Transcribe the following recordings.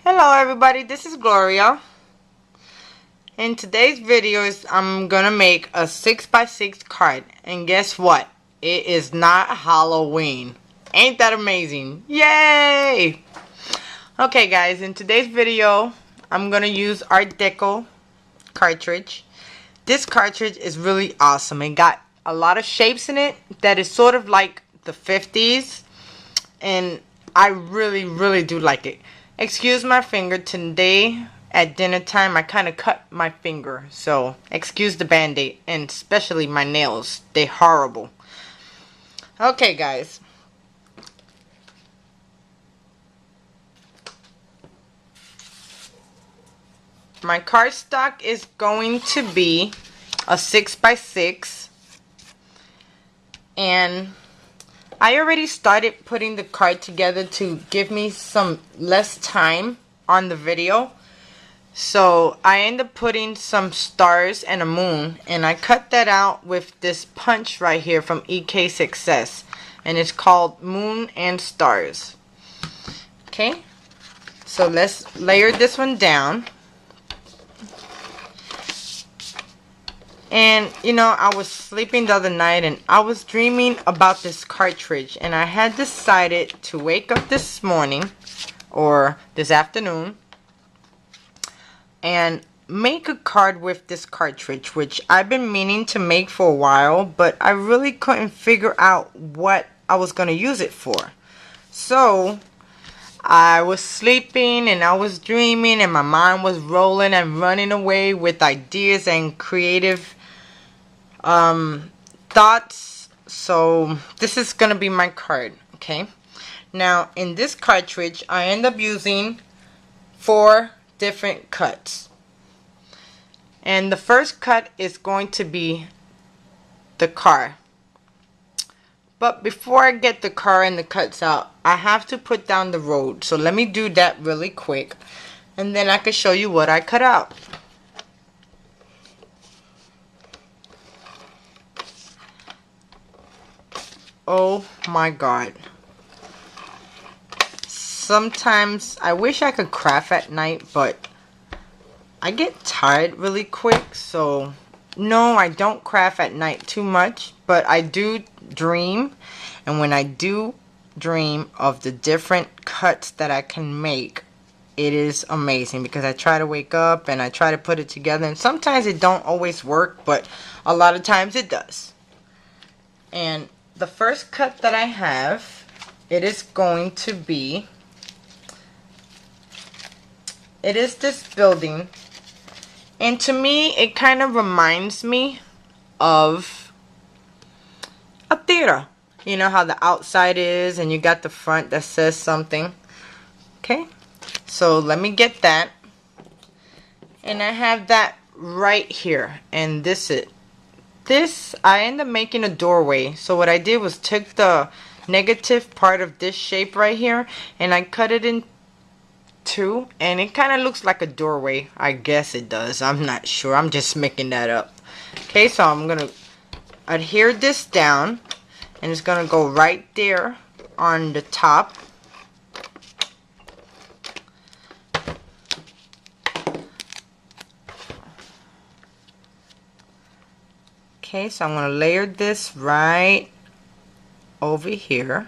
Hello everybody, this is Gloria. In today's video I'm gonna make a 6x6 card, and guess what? It is not Halloween. Ain't that amazing? Yay! Okay guys, in today's video I'm gonna use Art Deco cartridge. This cartridge is really awesome. It got a lot of shapes in it that is sort of like the 50s, and I really do like it. Excuse my finger. Today at dinner time I kind of cut my finger, so excuse the band-aid, and especially my nails. They horrible. Okay guys, my cardstock is going to be a 6x6, and I already started putting the card together to give me some less time on the video. So I ended up putting some stars and a moon, and I cut that out with this punch right here from EK Success, and it's called Moon and Stars. Okay, so let's layer this one down. And you know, I was sleeping the other night and I was dreaming about this cartridge, and I had decided to wake up this morning or this afternoon and make a card with this cartridge, which I've been meaning to make for a while, but I really couldn't figure out what I was going to use it for. So I was sleeping and I was dreaming, and my mind was rolling and running away with ideas and creative thoughts. So this is gonna be my card. Okay, now in this cartridge I end up using 4 different cuts, and the first cut is going to be the car. But before I get the car and the cuts out, I have to put down the road. So let me do that really quick, and then I can show you what I cut out. Oh my god. Sometimes I wish I could craft at night, but I get tired really quick. So no, I don't craft at night too much, but I do dream. And when I do dream of the different cuts that I can make, it is amazing, because I try to wake up and I try to put it together, and sometimes it don't always work, but a lot of times it does. And the first cut that I have, it is going to be, it is this building, and to me it kind of reminds me of a theater. You know how the outside is and you got the front that says something. Okay, so let me get that, and I have that right here, and this I end up making a doorway. So what I did was took the negative part of this shape right here and I cut it in 2, and it kind of looks like a doorway. I guess it does. I'm not sure. I'm just making that up. Okay, so I'm going to adhere this down, and it's going to go right there on the top. Okay, so I'm going to layer this right over here.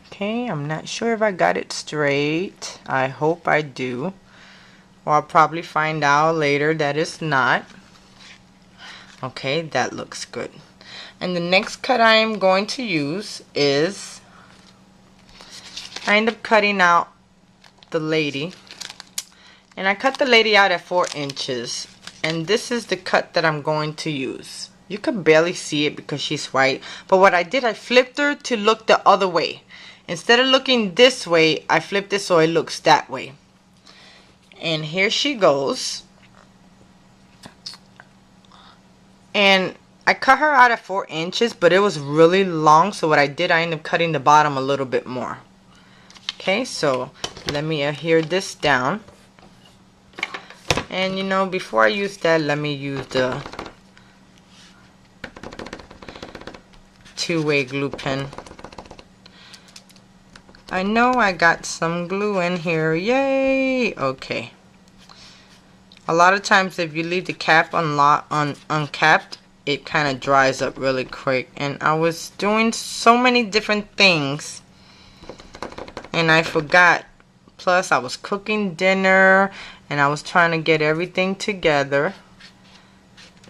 Okay, I'm not sure if I got it straight. I hope I do. Or I'll probably find out later that it's not. Okay, that looks good. And the next cut I am going to use is, I end up cutting out the lady. And I cut the lady out at 4 inches. And this is the cut that I'm going to use. You could barely see it because she's white. But what I did, I flipped her to look the other way. Instead of looking this way, I flipped it so it looks that way. And here she goes. And I cut her out at 4 inches, but it was really long. So what I did, I ended up cutting the bottom a little bit more. Okay, so let me adhere this down. And you know, before I use that, let me use the 2-way glue pen. I know I got some glue in here. Yay! Okay. A lot of times if you leave the cap uncapped, it kind of dries up really quick. And I was doing so many different things and I forgot. Plus I was cooking dinner and I was trying to get everything together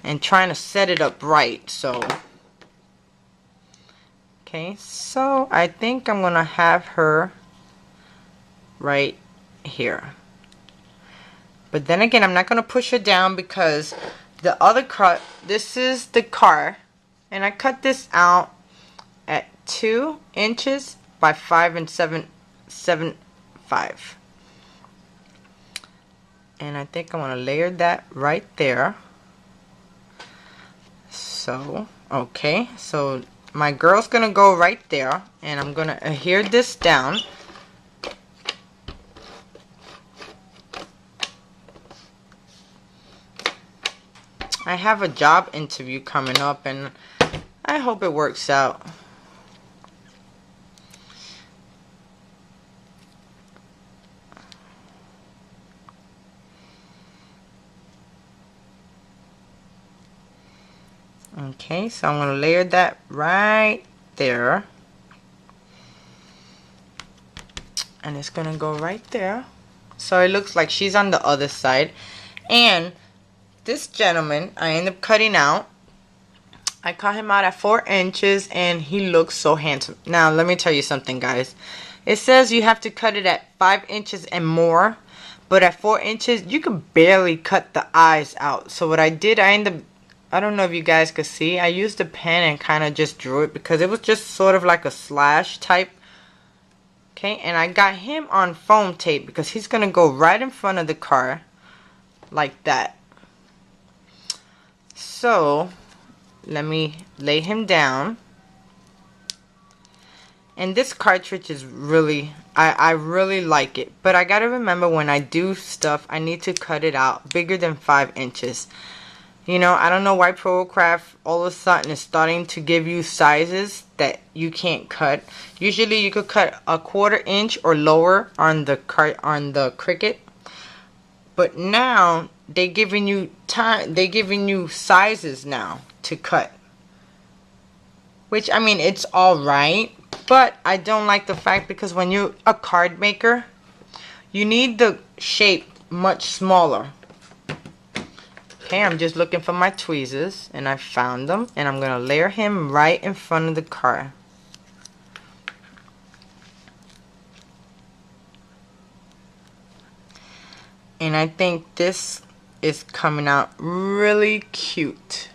and trying to set it up right. So okay, so I think I'm gonna have her right here. But then again, I'm not going to push it down because the other cut, this is the car, and I cut this out at 2 inches by 5 and 7.75. And I think I want to layer that right there. So, okay, so my girl's going to go right there, and I'm going to adhere this down. I have a job interview coming up and I hope it works out. Okay, so I'm going to layer that right there. And it's going to go right there. So it looks like she's on the other side. And this gentleman, I ended up cutting out. I cut him out at 4 inches and he looks so handsome. Now, let me tell you something, guys. It says you have to cut it at 5 inches and more. But at 4 inches, you can barely cut the eyes out. So what I did, I don't know if you guys could see. I used a pen and kind of just drew it because it was just sort of like a slash type. Okay, and I got him on foam tape because he's going to go right in front of the car like that. So, let me lay him down. And this cartridge is really, I really like it. But I got to remember when I do stuff, I need to cut it out bigger than 5 inches. You know, I don't know why ProCraft all of a sudden is starting to give you sizes that you can't cut. Usually you could cut a 1/4 inch or lower on the Cricut. But now they're giving you sizes now to cut. Which, I mean, it's alright, but I don't like the fact because when you're a card maker, you need the shape much smaller. Okay, I'm just looking for my tweezers and I found them, and I'm gonna layer him right in front of the car. And I think this is coming out really cute.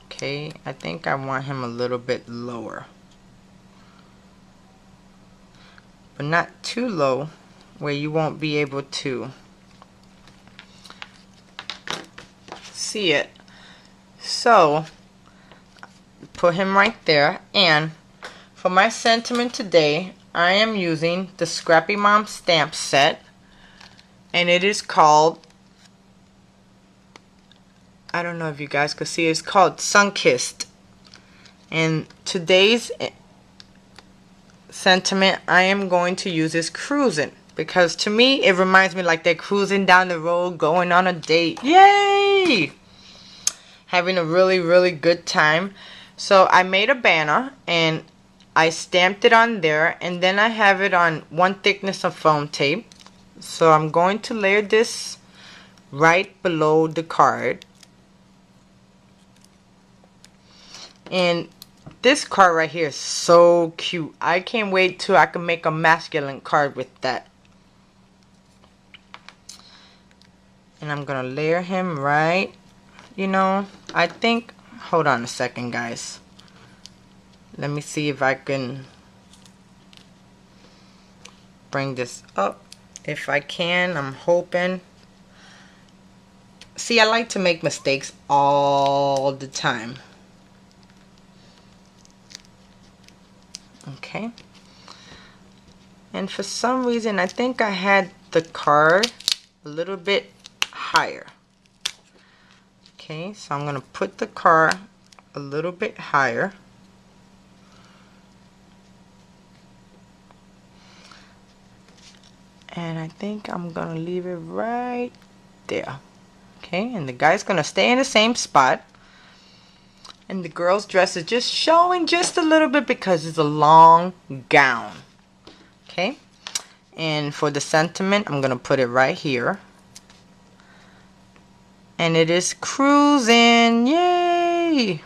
Okay, I think I want him a little bit lower. But not too low where you won't be able to see it. So, put him right there. And for my sentiment today, I am using the Scrappy Mom stamp set. And it is called, I don't know if you guys could see, it's called Sunkissed. And today's sentiment I am going to use is Cruisin'. Because to me, it reminds me like they're cruising down the road, going on a date. Yay! Having a really, really good time. So I made a banner and I stamped it on there. And then I have it on 1 thickness of foam tape. So I'm going to layer this right below the card. And this card right here is so cute. I can't wait till I can make a masculine card with that. And I'm going to layer him right, you know, I think, hold on a second, guys. Let me see if I can bring this up. If I can, I'm hoping. See, I like to make mistakes all the time. Okay. And for some reason, I think I had the card a little bit higher. Okay, so I'm going to put the card a little bit higher. And I think I'm gonna leave it right there. Okay, and the guy's gonna stay in the same spot. And the girl's dress is just showing just a little bit because it's a long gown. Okay, and for the sentiment, I'm gonna put it right here. And it is Cruisin', yay!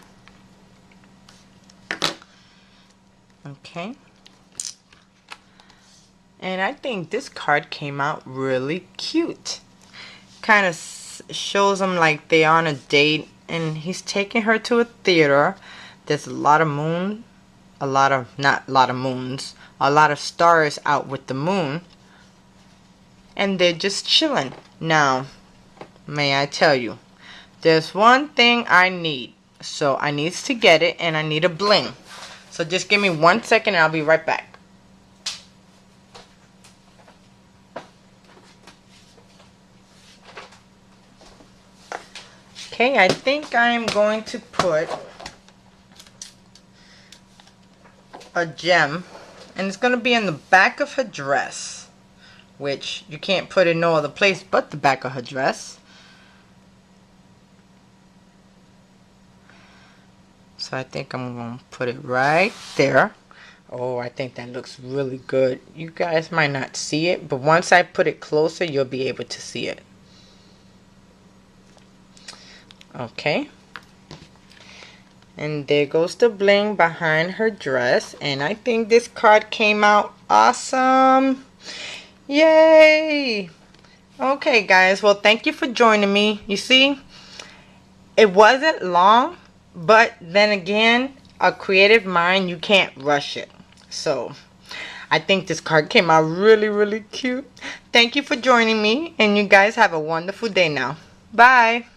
Okay. And I think this card came out really cute. Kind of shows them like they're on a date and he's taking her to a theater. There's a lot of moon, not a lot of moons, a lot of stars out with the moon. And they're just chilling. Now, may I tell you, there's one thing I need. So I need to get it and I need a bling. So just give me 1 second and I'll be right back. Okay, I think I'm going to put a gem, and it's going to be in the back of her dress, which you can't put in no other place but the back of her dress. So I think I'm going to put it right there. Oh, I think that looks really good. You guys might not see it, but once I put it closer, you'll be able to see it. Okay, and there goes the bling behind her dress, and I think this card came out awesome. Yay! Okay guys, well thank you for joining me. You see, it wasn't long, but then again, a creative mind, you can't rush it. So I think this card came out really cute. Thank you for joining me, and you guys have a wonderful day now. Bye.